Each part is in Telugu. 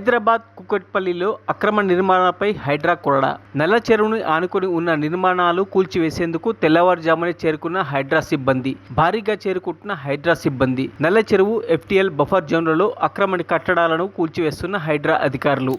హైదరాబాద్ కుకట్పల్లిలో అక్రమ నిర్మాణాలపై హైడ్రా కొరడా. నల్ల చెరువును ఆనుకొని ఉన్న నిర్మాణాలు కూల్చివేసేందుకు తెల్లవారుజామునే చేరుకున్న హైడ్రా సిబ్బంది. భారీగా చేరుకుంటున్న హైడ్రా సిబ్బంది. నల్ల చెరువు FTL బఫర్ జోన్లలో అక్రమ కట్టడాలను కూల్చివేస్తున్న హైడ్రా అధికారులు.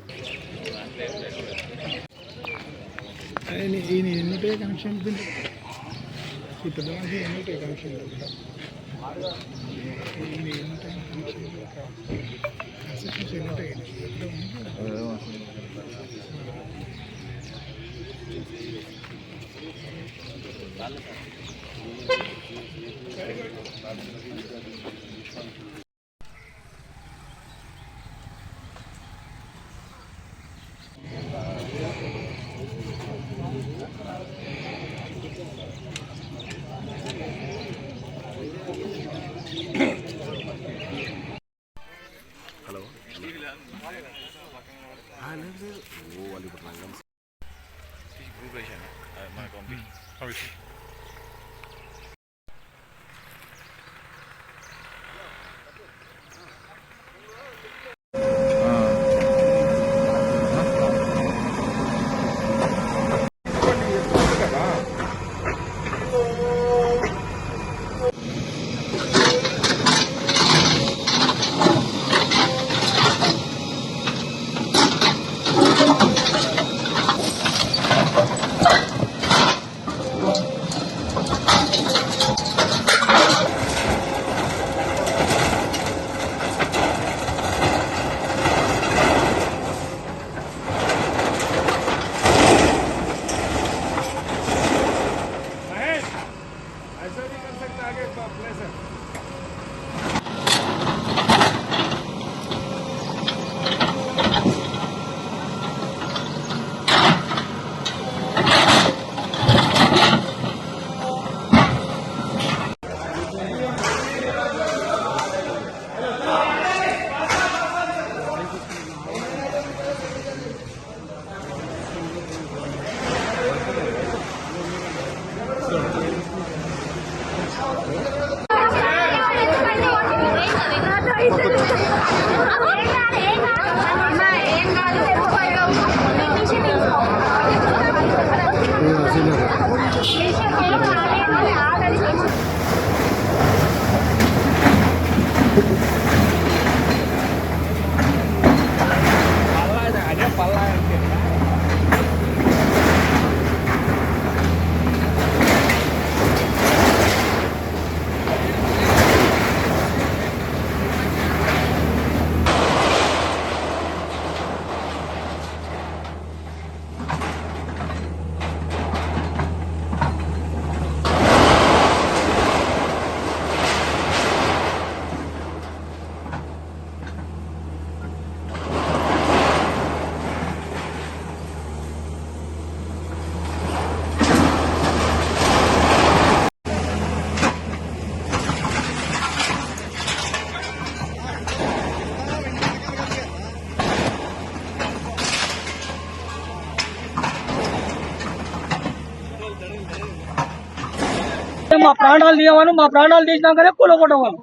మా ప్రాణాలు తీయమని మా ప్రాణాలు తీసినాకనే కూలగొట్టవాలి.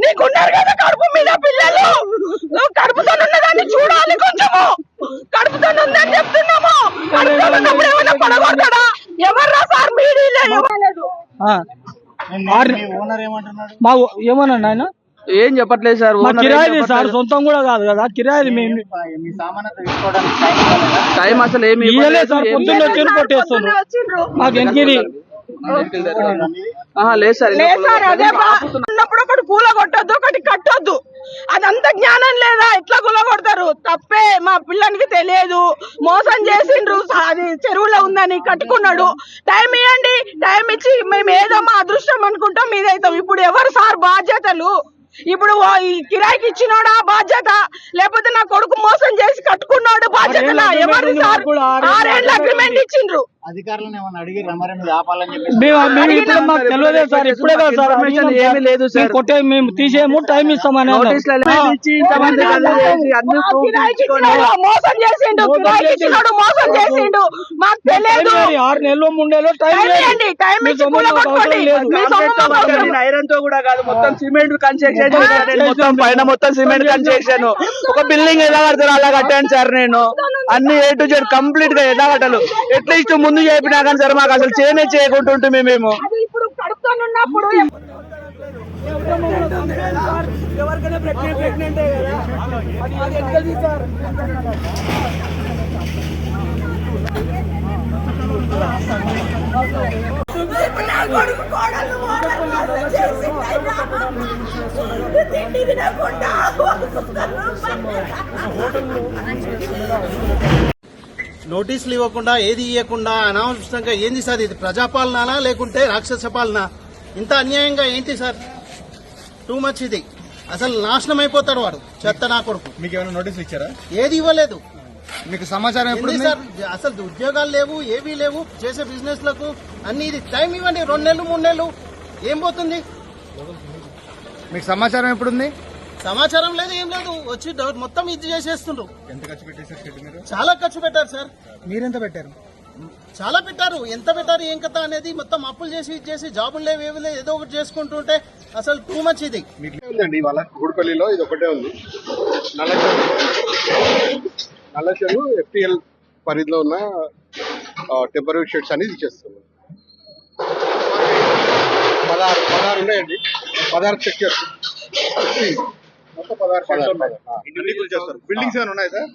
నీకున్నారు కదా కడుపు మీద పిల్లలు, కడుపుతో ఉన్నదాన్ని చూడాలి. కొంచెము కడుపుతో ఉందని చెప్తున్నాము. కడుపుతో ఉన్నప్పుడు ఏమైనా పడగొడతాడా? ఎవర్రా సార్ మీడియా? ఏమన్నా ఆయన ఏం చెప్పట్లేదు సార్. కిరాయి సార్, సొంతం కూడా కాదు కదా కిరాయి. మేము టైం అసలు ఏమి సార్, పొద్దున్న వచ్చి కొట్టేస్తున్నారు. మాకు ఎంకిది లేదు సార్. ఉన్నప్పుడు ఒకటి కూల కొట్టొద్దు, ఒకటి కట్టొద్దు. అదంతా జ్ఞానం లేదా? ఎట్లా కూల కొడతారు? తప్పే. మా పిల్లనికి తెలియదు, మోసం చేసిండ్రు. అది చెరువులో ఉందని కట్టుకున్నాడు. టైం ఇవ్వండి, టైం ఇచ్చి మేము ఏదో మా అదృష్టం అనుకుంటాం మీదైతాం. ఇప్పుడు ఎవరు సార్ బాధ్యతలు? ఇప్పుడు ఈ కిరాయికి ఇచ్చినోడా బాధ్యత, లేకపోతే నా కొడుకు మోసం చేసి కట్టుకున్నాడు బాధ్యత? ఎవరు సార్? 6 ఏళ్ళ అగ్రిమెంట్ ఇచ్చిండ్రు. అధికారులను ఏమన్నా అడిగి రమారే మీద ఆపాలని చెప్పి మేము ఇప్పుడు మాకు తెలియదు సార్, ఇప్పుడే కదా సార్ ఇన్ఫర్మేషన్ అడిగినాం ఏమీ సార్. లేదు సార్. మేము కొట్టే మేము తీసేయము, టైం ఇస్తామని అన్నారు. నోటీసులు ఎలా ఇచ్చి ఇంతమంది కళ్ళు చేసి అన్ని మా ప్రూఫ్ కిరాయికి ఇచ్చుకొని ఇచ్చినాడు, మోసం చేసిండు, కిరాయికి ఇచ్చినాడు, మోసం చేసిండు. మాకు టైం తెలియదు. లేదు, 6 నెలలు 3 నెలలు టైం టైం లేదు. ఇవ్వండి, టైం మీ ఇచ్చి సొమ్ము కూల మాకు అవసరం కొట్టుకోండి. లేదు. మీ సొమ్ము మాకు అవసరం లేదు. ఐరన్ తో కూడా కాదు, మొత్తం సిమెంట్ కన్స్ట్రక్షన్ చేశాను నేను. మొత్తం పైన మొత్తం సిమెంట్ కన్స్ట్రక్షన్. ఒక బిల్డింగ్ ఎలా కడతారు అలా కట్టాను సార్ నేను. అన్ని A to Z కంప్లీట్ గా ఎలా కట్టాలి. అట్లీస్ట్ ముందు చెప్పినా కానీ సార్ మాకు అసలు చేయకుంటుంటే మేము అది ఇప్పుడు కడుపుతోనున్నప్పుడు నోటీసులు ఇవ్వకుండా ఏది ఇవ్వకుండా అనవసరంగా ఏంది సార్ ఇది? ప్రజాపాలన లేకుంటే రాక్షస పాలన? ఇంత అన్యాయంగా ఏంటి సార్? టూ మచ్ ఇది. అసలు నాశనం అయిపోతాడు వాడు, చెత్త నా కొడుకు. మీకు ఏమైనా నోటీసులు ఇచ్చారా? ఏది ఇవ్వలేదు. మీకు సమాచారం ఎప్పుడు ఏంది సార్? అసలు ఉద్యోగాలు లేవు, ఏవీ లేవు, చేసే బిజినెస్ లకు అన్ని. ఇది టైం ఇవ్వండి, 2 నెలలు 3 నెలలు ఏం పోతుంది? మీకు సమాచారం ఎప్పుడుంది? సమాచారం లేదు, ఏం లేదు. వచ్చి మొత్తం ఇది చేసేస్తుండ్రు. ఎంత ఖర్చు పెట్టేశారు షెడ్ మీరు? చాలా ఖర్చు పెట్టారు సార్. మీరెంత పెట్టారు? చాలా పెట్టారు. ఎంత పెట్టారు ఏం కథ అనేది మొత్తం అప్పులు చేసి ఇచ్చేసి జాబులు లేవు, ఏవి లేవు, ఏదో ఒకటి చేసుకుంటుంటే అసలు టూ మచ్ ఇది. ఉందండి ఇవాళ గూడపల్లిలో ఇది ఒకటే ఉంది. నల్లచెరు FTL పరిధిలో ఉన్న టెంపరీ షెడ్స్ అనేది ఇచ్చేస్తున్నాం. 16 ఉన్నాయండి. 16 చెక్ చేస్తాం. మొత్తం 16 ఉన్నాయి. బిల్డింగ్స్ ఏమైనా ఉన్నాయా సార్?